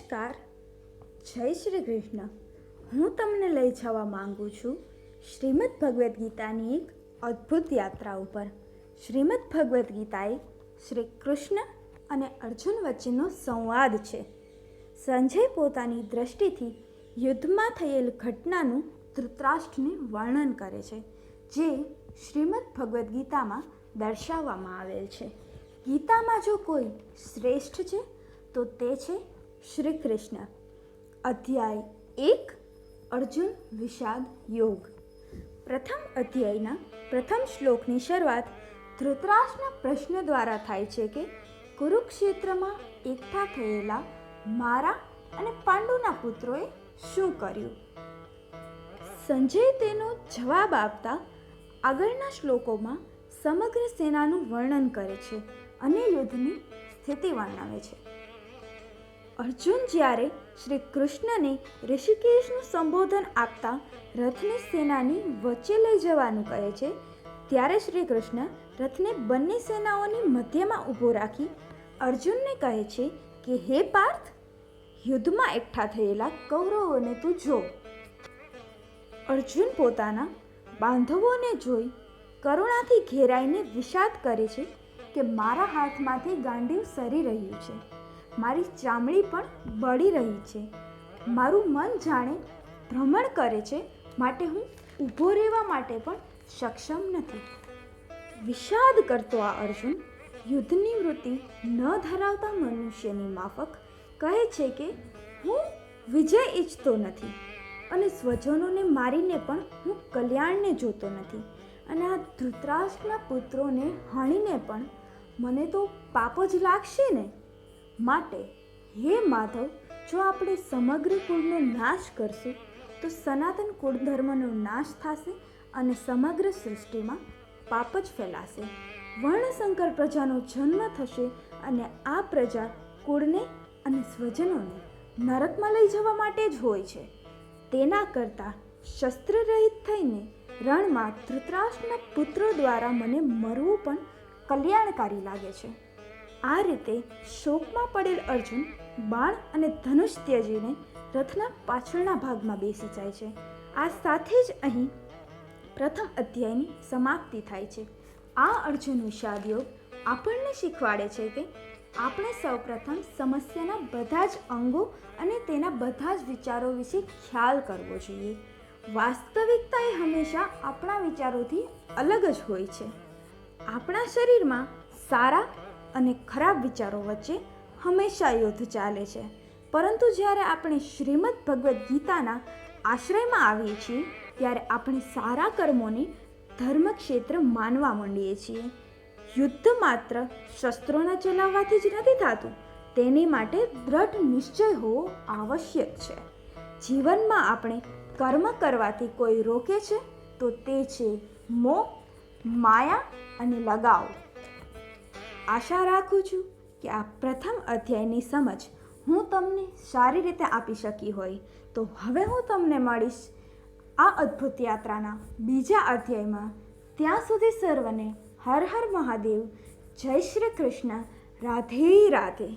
નમસ્કાર, જય શ્રી કૃષ્ણ. હું તમને લઈ જવા માંગુ છું શ્રીમદ ભગવદ્ ગીતાની એક અદ્ભુત યાત્રા ઉપર. શ્રીમદ ભગવદ્ ગીતા એ શ્રી કૃષ્ણ અને અર્જુન વચ્ચેનો સંવાદ છે. સંજય પોતાની દ્રષ્ટિથી યુદ્ધમાં થયેલ ઘટનાનું ધૃતરાષ્ટ્રને વર્ણન કરે છે, જે શ્રીમદ ભગવદ્ ગીતામાં દર્શાવવામાં આવેલ છે. ગીતામાં જો કોઈ શ્રેષ્ઠ છે તો તે છે શ્રી કૃષ્ણ. અધ્યાય 1 અર્જુન વિષાદ યોગ. પ્રથમ અધ્યાયના પ્રથમ શ્લોકની શરૂઆત ધૃતરાષ્ટ્રના પ્રશ્ન દ્વારા થાય છે કે કુરુક્ષેત્રમાં એકઠા થયેલા મારા અને પાંડુના પુત્રોએ શું કર્યું. સંજય તેનો જવાબ આપતા આગળના શ્લોકોમાં સમગ્ર સેનાનું વર્ણન કરે છે અને યુદ્ધની સ્થિતિ વર્ણવે છે. અર્જુન જ્યારે શ્રી કૃષ્ણને ઋષિકેશનું સંબોધન આપતા રથને સેનાની વચ્ચે લઈ જવાનું કહે છે, ત્યારે શ્રી કૃષ્ણ રથને બંને સેનાઓની મધ્યમાં ઊભો રાખી અર્જુનને કહે છે કે હે પાર્થ, યુદ્ધમાં એકઠા થયેલા કૌરવોને તું જો. અર્જુન પોતાના બાંધવોને જોઈ કરુણાથી ઘેરાઈને વિષાદ કરે છે કે મારા હાથમાંથી ગાંડીવ સરી રહ્યું છે, મારી ચામડી પણ બળી રહી છે, મારું મન જાણે ભ્રમણ કરે છે, માટે હું ઊભો રહેવા માટે પણ સક્ષમ નથી. વિષાદ કરતો આ અર્જુન યુદ્ધની વૃત્તિ ન ધરાવતા મનુષ્યની માફક કહે છે કે હું વિજય ઈચ્છતો નથી અને સ્વજનોને મારીને પણ હું કલ્યાણને જોતો નથી, અને આ ધૃતરાષ્ટ્રના પુત્રોને હાણીને પણ મને તો પાપ જ લાગશે ને. માટે હે માધવ, જો આપણે સમગ્ર કુળનો નાશ કરશું તો સનાતન કુળ ધર્મનો નાશ થશે અને સમગ્ર સૃષ્ટિમાં પાપ જ ફેલાશે. વર્ણશંકર પ્રજાનો જન્મ થશે અને આ પ્રજા કુળને અને સ્વજનોને નરકમાં લઈ જવા માટે જ હોય છે. તેના કરતાં શસ્ત્રરહિત થઈને રણમાં ધૃતરાષ્ટ્રના પુત્રો દ્વારા મને મરવું પણ કલ્યાણકારી લાગે છે. આ રીતે શોકમાં પડેલ અર્જુન બાણ અને ધનુષ ત્યજીને રથના પાછળના ભાગમાં બેસી જાય છે. આ સાથે જ અહીં પ્રથમ અધ્યાયની સમાપ્તિ થાય છે. આ અર્જુન વિષાદ યોગ આપણને શીખવાડે છે કે આપણે સૌપ્રથમ સમસ્યાના બધા જ અંગો અને તેના બધા જ વિચારો વિશે ખ્યાલ કરવો જોઈએ. વાસ્તવિકતા એ હંમેશા આપણા વિચારોથી અલગ જ હોય છે. આપણા શરીરમાં સારા અને ખરાબ વિચારો વચ્ચે હંમેશા યુદ્ધ ચાલે છે, પરંતુ જ્યારે આપણે શ્રીમદ ભગવદ્ ગીતાના આશ્રયમાં આવીએ છીએ ત્યારે આપણે સારા કર્મોને ધર્મક્ષેત્ર માનવા માંડીએ છીએ. યુદ્ધ માત્ર શસ્ત્રોના ચલાવવાથી જ નથી થતું, તેની માટે દ્રઢ નિશ્ચય હોવો આવશ્યક છે. જીવનમાં આપણે કર્મ કરવાથી કોઈ રોકે છે તો તે છે મોહ, માયા અને લગાવ. આશા રાખું છું કે આ પ્રથમ અધ્યાયની સમજ હું તમને સારી રીતે આપી શકી હોય. તો હવે હું તમને મળીશ આ અદ્ભુત યાત્રાના બીજા અધ્યાયમાં. ત્યાં સુધી સર્વને હર હર મહાદેવ. જય શ્રી કૃષ્ણ. રાધે રાધે.